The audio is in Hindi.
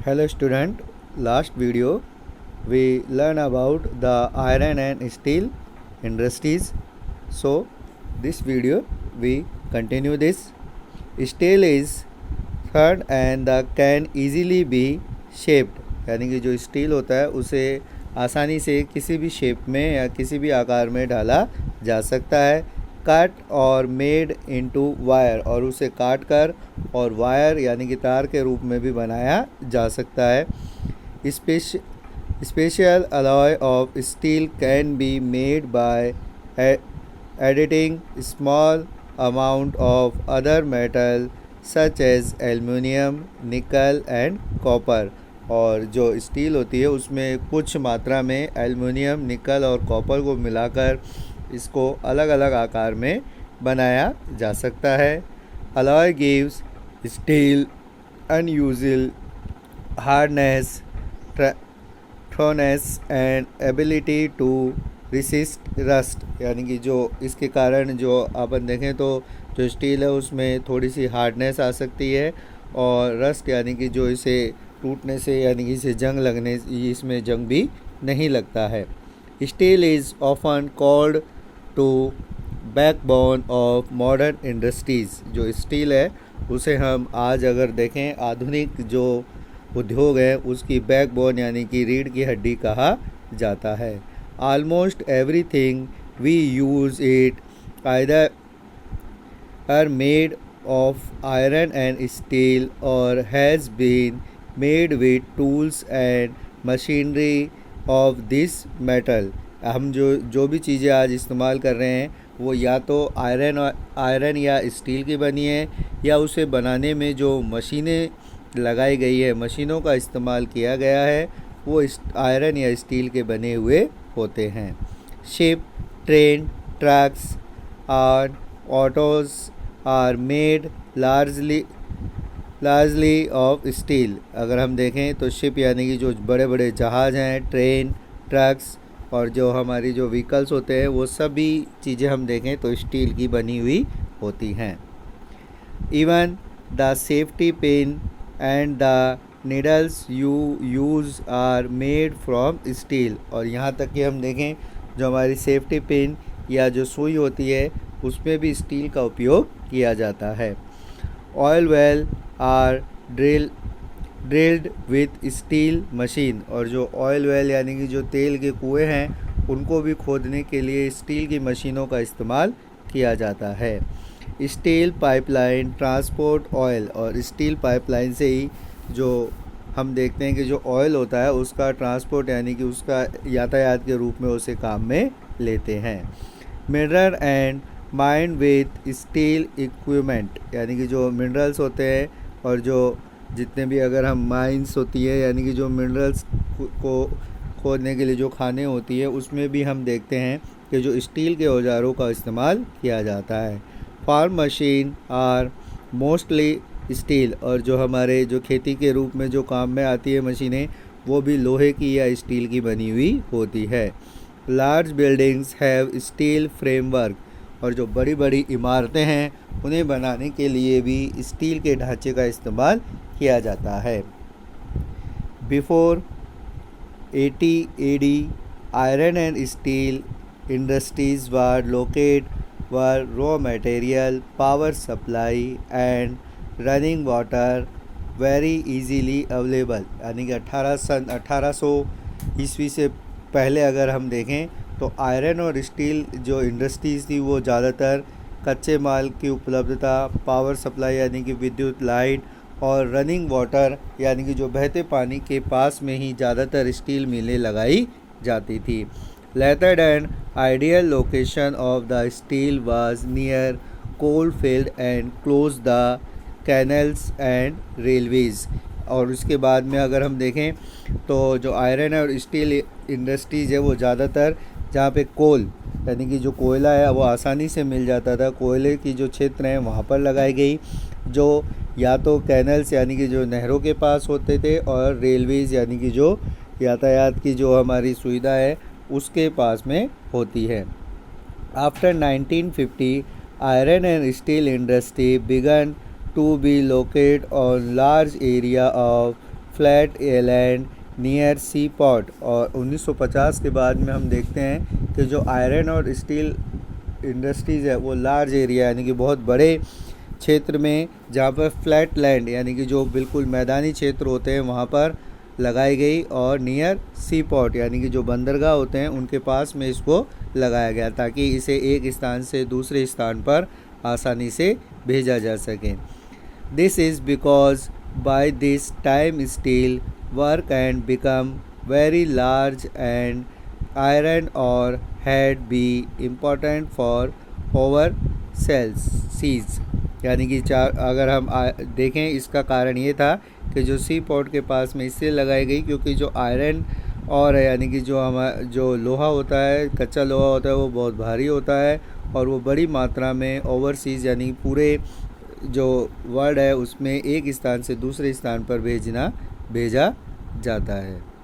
Hello student, last video we learn about the iron and steel industries. So this video we continue this. Steel is hard and the can easily be shaped, यानी कि जो स्टील होता है उसे आसानी से किसी भी शेप में या किसी भी आकार में ढाला जा सकता है। कट और मेड इनटू वायर, और उसे काट कर और वायर यानी कि तार के रूप में भी बनाया जा सकता है। Special alloy of steel can be made by editing small amount of other metal such as aluminium, nickel and copper. और जो स्टील होती है उसमें कुछ मात्रा में एल्युमिनियम, निकल और कॉपर को मिलाकर इसको अलग अलग आकार में बनाया जा सकता है। Alloy gives steel unusual hardness, toughness and ability to resist rust, यानी कि जो इसके कारण जो अपन देखें तो जो स्टील है उसमें थोड़ी सी हार्डनेस आ सकती है, और रस्ट यानी कि जो इसे टूटने से यानी कि इसे जंग लगने, इसमें जंग भी नहीं लगता है। Steel is often called to backbone of modern industries. जो स्टील है उसे हम आज अगर देखें आधुनिक जो उद्योग है उसकी बैकबोन यानी कि रीढ़ की हड्डी कहा जाता है। Almost everything we use it either are made of iron and steel or has been made with tools and machinery of this metal. हम जो भी चीज़ें आज इस्तेमाल कर रहे हैं वो या तो आयरन या स्टील की बनी है, या उसे बनाने में जो मशीनें लगाई गई है, मशीनों का इस्तेमाल किया गया है, वो आयरन या स्टील के बने हुए होते हैं। शिप, ट्रेन, ट्रक्स और autos are made largely of steel. अगर हम देखें तो शिप यानी कि जो बड़े बड़े जहाज़ हैं, ट्रेन, ट्रक्स और जो हमारी जो व्हीकल्स होते हैं वो सभी चीज़ें हम देखें तो स्टील की बनी हुई होती हैं। Even the safety pin and the needles you use are made from steel. और यहाँ तक कि हम देखें जो हमारी सेफ्टी पिन या जो सुई होती है उसमें भी स्टील का उपयोग किया जाता है। Oil well are drilled with steel machine. और जो ऑयल वेल यानी कि जो तेल के कुएं हैं उनको भी खोदने के लिए स्टील की मशीनों का इस्तेमाल किया जाता है। स्टील पाइपलाइन ट्रांसपोर्ट ऑयल, और स्टील पाइपलाइन से ही जो हम देखते हैं कि जो ऑयल होता है उसका ट्रांसपोर्ट यानी कि उसका यातायात के रूप में उसे काम में लेते हैं। Mineral and mind with steel equipment, यानी कि जो मिनरल्स होते हैं और जो जितने भी अगर हम माइंस होती है यानी कि जो मिनरल्स को खोदने के लिए जो खाने होती है उसमें भी हम देखते हैं कि जो स्टील के औजारों का इस्तेमाल किया जाता है। Farm machine are mostly steel, और जो हमारे जो खेती के रूप में जो काम में आती है मशीनें वो भी लोहे की या स्टील की बनी हुई होती है। Large buildings have steel framework, और जो बड़ी बड़ी इमारतें हैं उन्हें बनाने के लिए भी स्टील के ढांचे का इस्तेमाल किया जाता है। Before 80 AD iron and steel industries were raw material, power supply and running water very easily available. यानी कि 1800 ईस्वी से पहले अगर हम देखें तो आयरन और स्टील जो इंडस्ट्रीज़ थी वो ज़्यादातर कच्चे माल की उपलब्धता, पावर सप्लाई यानी कि विद्युत लाइट और रनिंग वाटर यानी कि जो बहते पानी के पास में ही ज़्यादातर स्टील मिलें लगाई जाती थी। Method and ideal location of the steel was near coal field and close the canals and railways. और उसके बाद में अगर हम देखें तो जो आयरन और स्टील इंडस्ट्रीज़ है वो ज़्यादातर जहाँ पे कोल यानी कि जो कोयला है वो आसानी से मिल जाता था, कोयले की जो क्षेत्र हैं वहाँ पर लगाई गई, जो या तो कैनल्स यानी कि जो नहरों के पास होते थे, और रेलवेज़ यानी कि जो यातायात की जो हमारी सुविधा है उसके पास में होती है। After 1950 iron and steel industry began to be located on large area of flat land near sea port. और 1950 के बाद में हम देखते हैं कि जो आयरन और स्टील इंडस्ट्रीज़ है वो लार्ज एरिया यानी कि बहुत बड़े क्षेत्र में, जहाँ पर फ्लैट लैंड यानी कि जो बिल्कुल मैदानी क्षेत्र होते हैं वहाँ पर लगाई गई, और नियर सी पोर्ट यानी कि जो बंदरगाह होते हैं उनके पास में इसको लगाया गया ताकि इसे एक स्थान से दूसरे स्थान पर आसानी से भेजा जा सके। This is because by this time steel work and become very large and iron ore had be important for over sales seas. यानी कि अगर हम देखें, इसका कारण ये था कि जो सी पोर्ट के पास में इसलिए लगाई गई क्योंकि जो आयरन और यानी कि जो लोहा होता है, कच्चा लोहा होता है, वो बहुत भारी होता है और वो बड़ी मात्रा में ओवरसीज़ यानी पूरे जो वर्ल्ड है उसमें एक स्थान से दूसरे स्थान पर भेजा जाता है।